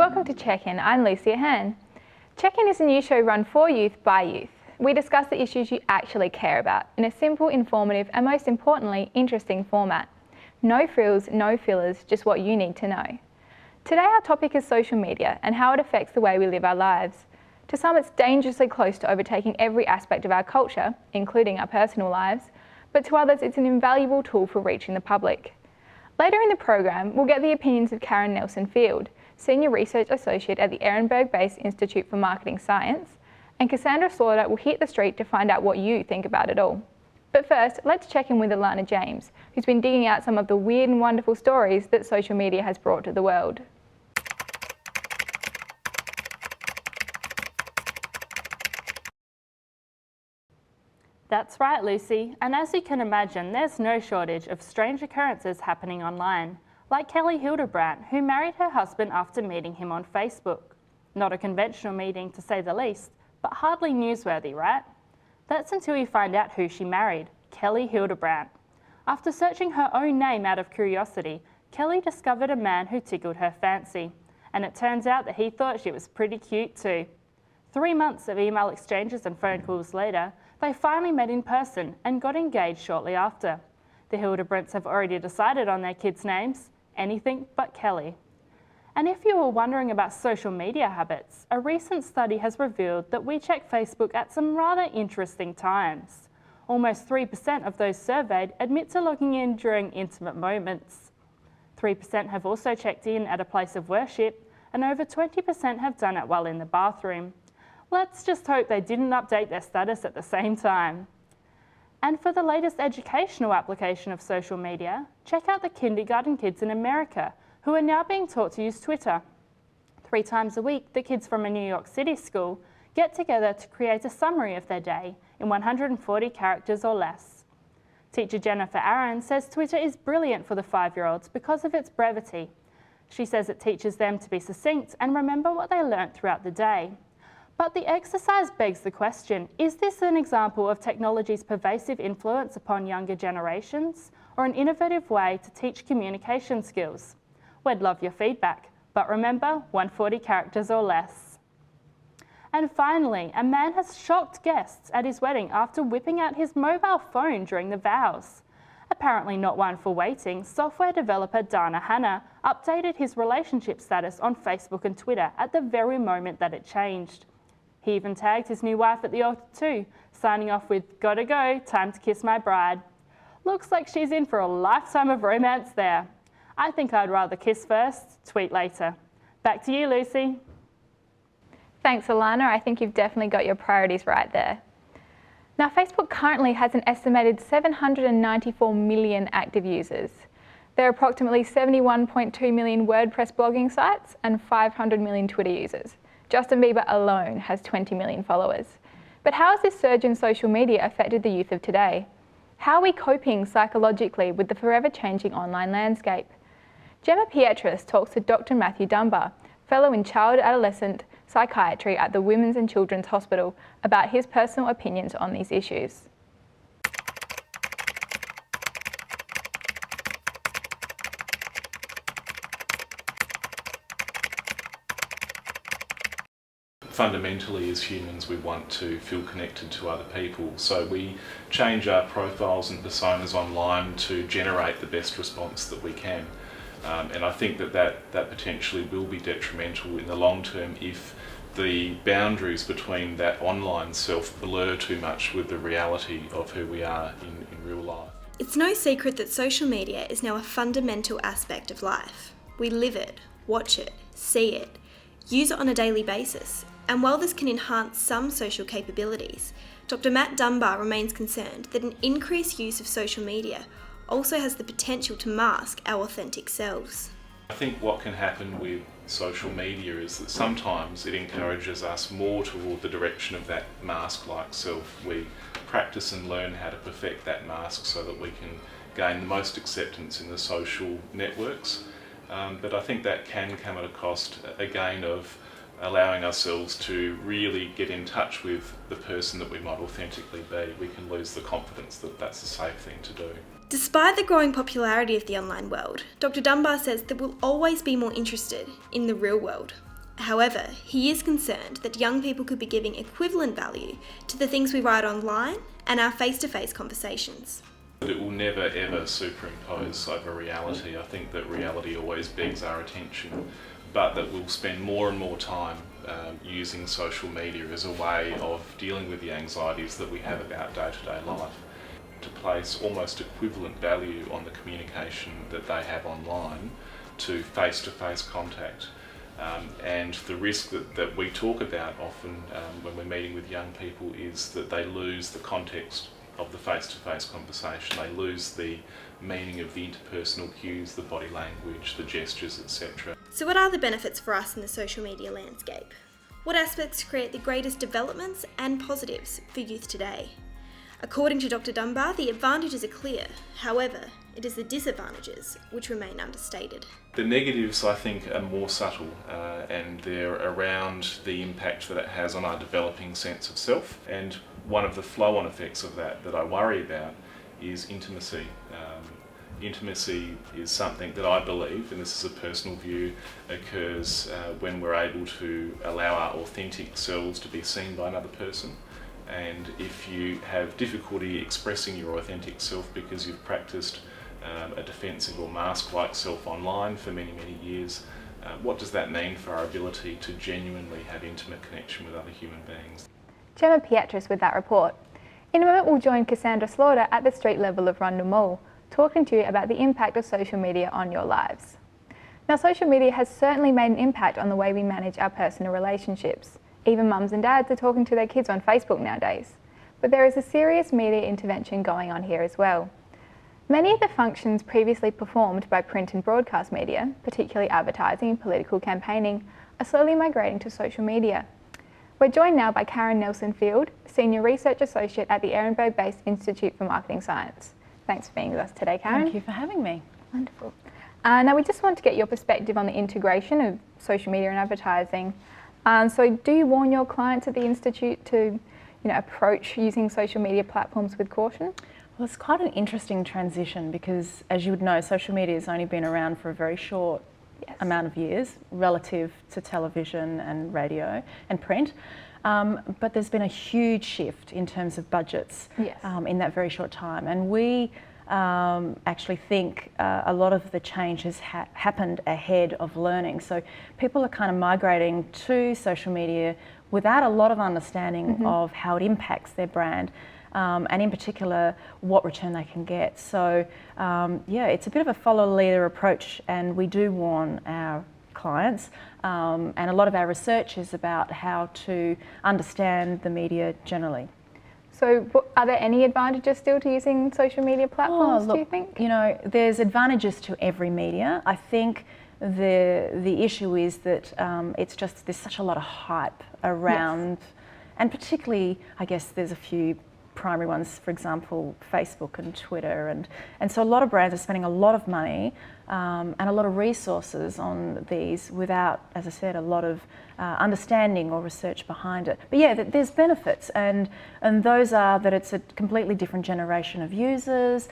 Welcome to Check-In, I'm Lucy Ahern. Check-In is a new show run for youth by youth. We discuss the issues you actually care about in a simple, informative and most importantly, interesting format. No frills, no fillers, just what you need to know. Today our topic is social media and how it affects the way we live our lives. To some it's dangerously close to overtaking every aspect of our culture, including our personal lives, but to others it's an invaluable tool for reaching the public. Later in the program, we'll get the opinions of Karen Nelson-Field, Senior Research Associate at the Ehrenberg-based Institute for Marketing Science, and Cassandra Slaughter will hit the street to find out what you think about it all. But first, let's check in with Alana James, who's been digging out some of the weird and wonderful stories that social media has brought to the world. That's right, Lucy, and as you can imagine, there's no shortage of strange occurrences happening online, like Kelly Hildebrandt, who married her husband after meeting him on Facebook. Not a conventional meeting, to say the least, but hardly newsworthy, right? That's until you find out who she married, Kelly Hildebrandt. After searching her own name out of curiosity, Kelly discovered a man who tickled her fancy, and it turns out that he thought she was pretty cute too. 3 months of email exchanges and phone calls later, they finally met in person and got engaged shortly after. The Hildebrandts have already decided on their kids' names, anything but Kelly. And if you were wondering about social media habits, a recent study has revealed that we check Facebook at some rather interesting times. Almost 3% of those surveyed admit to logging in during intimate moments. 3% have also checked in at a place of worship, and over 20% have done it while in the bathroom. Let's just hope they didn't update their status at the same time. And for the latest educational application of social media, check out the kindergarten kids in America, who are now being taught to use Twitter. 3 times a week, the kids from a New York City school get together to create a summary of their day in 140 characters or less. Teacher Jennifer Aaron says Twitter is brilliant for the 5-year-olds because of its brevity. She says it teaches them to be succinct and remember what they learnt throughout the day. But the exercise begs the question, is this an example of technology's pervasive influence upon younger generations, or an innovative way to teach communication skills? We'd love your feedback, but remember, 140 characters or less. And finally, a man has shocked guests at his wedding after whipping out his mobile phone during the vows. Apparently not one for waiting, software developer Dana Hanna updated his relationship status on Facebook and Twitter at the very moment that it changed. He even tagged his new wife at the altar too, signing off with, "Gotta go, time to kiss my bride." Looks like she's in for a lifetime of romance there. I think I'd rather kiss first, tweet later. Back to you, Lucy. Thanks, Alana. I think you've definitely got your priorities right there. Now, Facebook currently has an estimated 794 million active users. There are approximately 71.2 million WordPress blogging sites and 500 million Twitter users. Justin Bieber alone has 20 million followers. But how has this surge in social media affected the youth of today? How are we coping psychologically with the forever changing online landscape? Gemma Pietrus talks to Dr. Matthew Dunbar, Fellow in Child Adolescent Psychiatry at the Women's and Children's Hospital, about his personal opinions on these issues. Fundamentally, as humans, we want to feel connected to other people, so we change our profiles and personas online to generate the best response that we can. And I think that potentially will be detrimental in the long term if the boundaries between that online self blur too much with the reality of who we are in real life. It's no secret that social media is now a fundamental aspect of life. We live it, watch it, see it, use it on a daily basis. And while this can enhance some social capabilities, Dr. Matt Dunbar remains concerned that an increased use of social media also has the potential to mask our authentic selves. I think what can happen with social media is that sometimes it encourages us more toward the direction of that mask-like self. We practice and learn how to perfect that mask so that we can gain the most acceptance in the social networks. But I think that can come at a cost, again, of allowing ourselves to really get in touch with the person that we might authentically be. We can lose the confidence that that's a safe thing to do. Despite the growing popularity of the online world, Dr. Dunbar says that we'll always be more interested in the real world. However, he is concerned that young people could be giving equivalent value to the things we write online and our face-to-face conversations. It will never ever superimpose over reality. I think that reality always begs our attention, but that we'll spend more and more time using social media as a way of dealing with the anxieties that we have about day-to-day life, to place almost equivalent value on the communication that they have online to face-to-face contact. And the risk that we talk about often when we're meeting with young people is that they lose the context of the face-to-face conversation. They lose the meaning of the interpersonal cues, the body language, the gestures, etc. So what are the benefits for us in the social media landscape? What aspects create the greatest developments and positives for youth today? According to Dr. Dunbar, the advantages are clear. However, it is the disadvantages which remain understated. The negatives, I think, are more subtle and they're around the impact that it has on our developing sense of self. And one of the flow-on effects of that I worry about is intimacy. Intimacy is something that I believe, and this is a personal view, occurs when we're able to allow our authentic selves to be seen by another person. And if you have difficulty expressing your authentic self because you've practiced a defensive or mask-like self online for many, many years, what does that mean for our ability to genuinely have intimate connection with other human beings? Gemma Pietras with that report. In a moment we'll join Cassandra Slaughter at the street level of Rundle Mall, talking to you about the impact of social media on your lives. Now, social media has certainly made an impact on the way we manage our personal relationships. Even mums and dads are talking to their kids on Facebook nowadays. But there is a serious media intervention going on here as well. Many of the functions previously performed by print and broadcast media, particularly advertising and political campaigning, are slowly migrating to social media. We're joined now by Karen Nelson-Field, Senior Research Associate at the Ehrenberg-based Institute for Marketing Science. Thanks for being with us today, Karen. Thank you for having me. Wonderful. Now we just want to get your perspective on the integration of social media and advertising. So do you warn your clients at the Institute to approach using social media platforms with caution? Well, it's quite an interesting transition because, as you would know, social media has only been around for a very short amount of years relative to television and radio and print. But there's been a huge shift in terms of budgets in that very short time. And we actually think a lot of the change has happened ahead of learning. So people are kind of migrating to social media without a lot of understanding of how it impacts their brand. And in particular, what return they can get. So it's a bit of a follow leader approach, and we do warn our clients and a lot of our research is about how to understand the media generally. So are there any advantages still to using social media platforms, do you think? There's advantages to every media. I think the issue is that there's such a lot of hype around, and particularly, I guess there's a few primary ones, for example, Facebook and Twitter, and so a lot of brands are spending a lot of money and a lot of resources on these without, as I said, a lot of understanding or research behind it. But yeah, there's benefits, and those are that it's a completely different generation of users.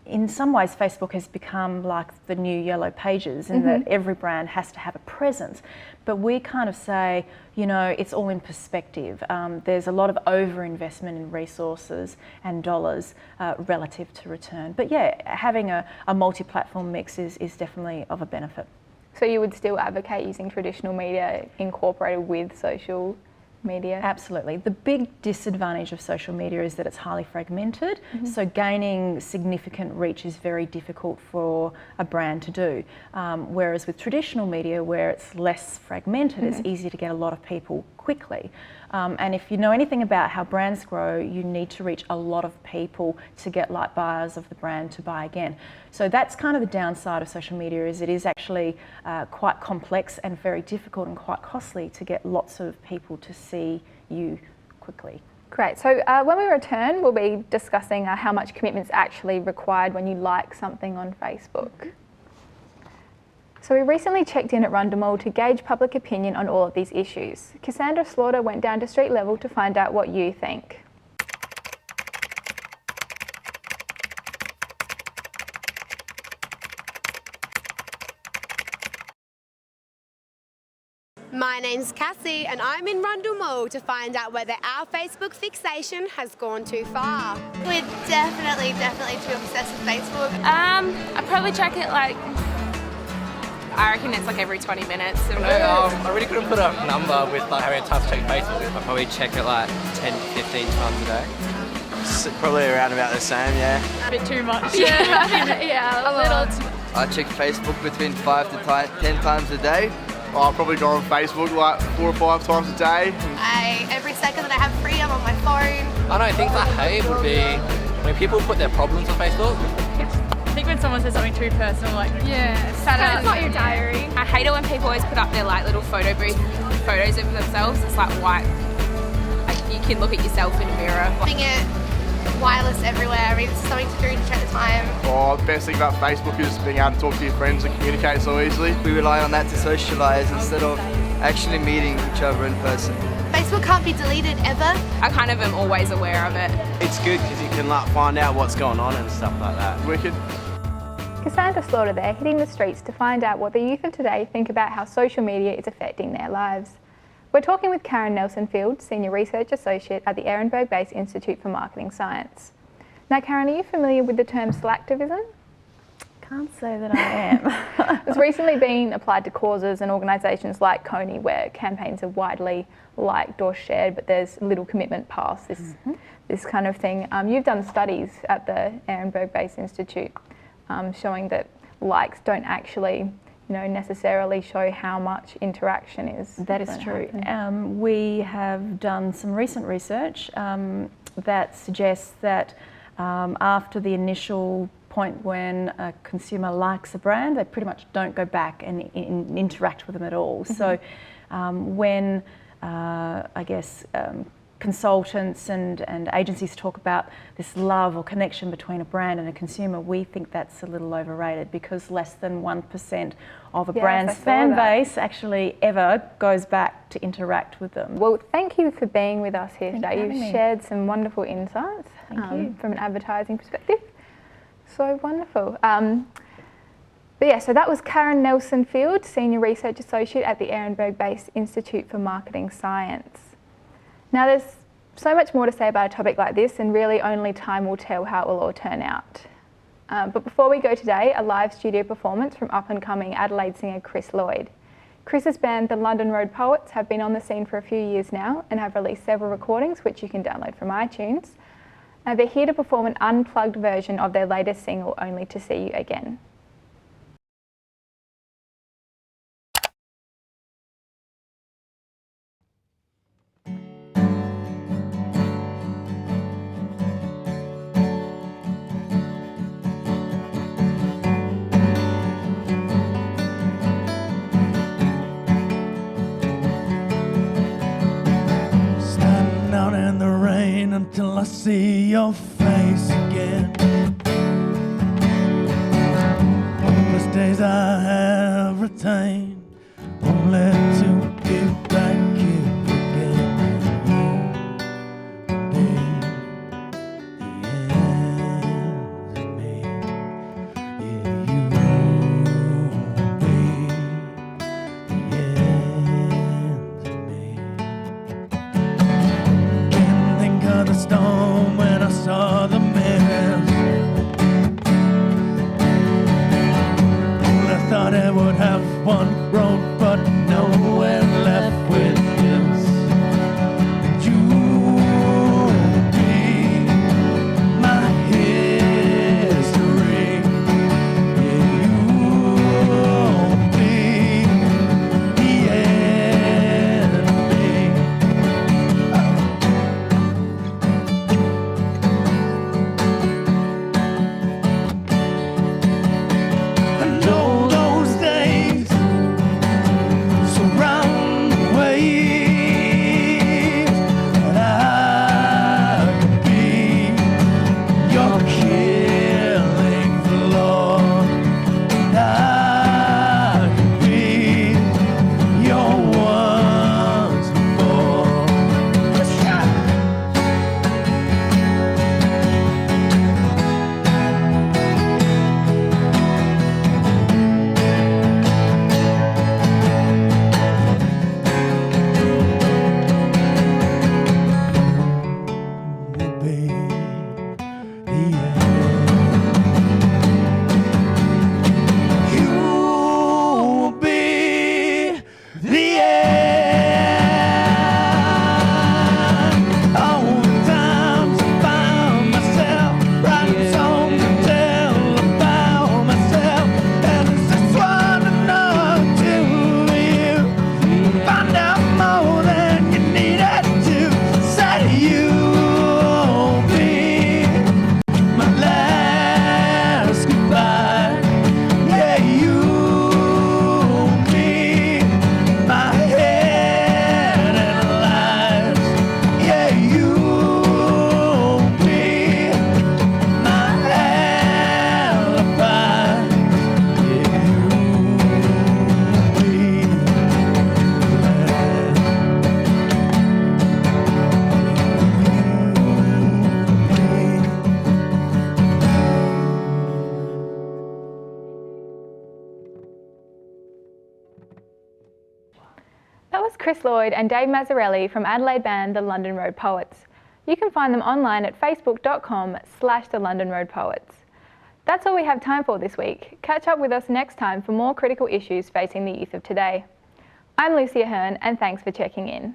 In some ways, Facebook has become like the new Yellow Pages in that every brand has to have a presence. But we kind of say, it's all in perspective. There's a lot of over-investment in resources and dollars relative to return. But yeah, having a multi-platform mix is definitely of a benefit. So you would still advocate using traditional media incorporated with social media? Absolutely. The big disadvantage of social media is that it's highly fragmented, so gaining significant reach is very difficult for a brand to do. Whereas with traditional media, where it's less fragmented, it's easy to get a lot of people quickly. And if you know anything about how brands grow, you need to reach a lot of people to get light buyers of the brand to buy again. So that's kind of the downside of social media, is it is actually quite complex and very difficult and quite costly to get lots of people to see you quickly. Great. So when we return, we'll be discussing how much commitment's actually required when you like something on Facebook. So we recently checked in at Rundle Mall to gauge public opinion on all of these issues. Cassandra Slaughter went down to street level to find out what you think. My name's Cassie and I'm in Rundle Mall to find out whether our Facebook fixation has gone too far. We're definitely too obsessed with Facebook. I probably check it like, I reckon it's like every 20 minutes. I really couldn't put a number with like how many times I check Facebook. I probably check it like 10, 15 times a day. Probably around about the same, yeah. A bit too much. Yeah, a little too much. I check Facebook between 5 to 10 times a day. I probably go on Facebook like 4 or 5 times a day. Every second that I have free, I'm on my phone. I don't think I hate would be when people put their problems on Facebook. I think when someone says something too personal, like, It's not your diary. I hate it when people always put up their like little photo booth photos of themselves. It's like white. Like you can look at yourself in a mirror. Having it wireless everywhere. I mean, it's something to do to check the time. The best thing about Facebook is being able to talk to your friends and communicate so easily. We rely on that to socialise instead of actually meeting each other in person. Facebook can't be deleted ever. I kind of am always aware of it. It's good because you can like find out what's going on and stuff like that. Wicked. Cassandra Slaughter there, hitting the streets to find out what the youth of today think about how social media is affecting their lives. We're talking with Karen Nelson-Field, Senior Research Associate at the Ehrenberg-based Institute for Marketing Science. Now, Karen, are you familiar with the term slacktivism? Can't say that I am. It's recently been applied to causes and organisations like Coney, where campaigns are widely liked or shared, but there's little commitment past this kind of thing. You've done studies at the Ehrenberg-based Institute showing that likes don't actually necessarily show how much interaction is. That is true. We have done some recent research that suggests that after the initial point when a consumer likes a brand, they pretty much don't go back and interact with them at all. So when consultants and agencies talk about this love or connection between a brand and a consumer, we think that's a little overrated because less than 1% of a brand's fan base actually ever goes back to interact with them. Well, thank you for being with us here today. You've shared some wonderful insights from an advertising perspective. So wonderful. So that was Karen Nelson-Field, Senior Research Associate at the Ehrenberg-based Institute for Marketing Science. Now, there's so much more to say about a topic like this, and really only time will tell how it will all turn out. But before we go today, a live studio performance from up-and-coming Adelaide singer Chris Lloyd. Chris's band, the London Road Poets, have been on the scene for a few years now and have released several recordings, which you can download from iTunes. They're here to perform an unplugged version of their latest single, Only to See You Again. Until I see your face again. All those days I have retained, only to be back here again. The storm when I saw the mirrors. I thought I would have one road, but nowhere left with this. And you'll be my history. Yeah, you'll be the end of me. Chris Lloyd and Dave Mazzarelli from Adelaide band The London Road Poets. You can find them online at facebook.com/The London Road Poets. That's all we have time for this week. Catch up with us next time for more critical issues facing the youth of today. I'm Lucia Hearn, and thanks for checking in.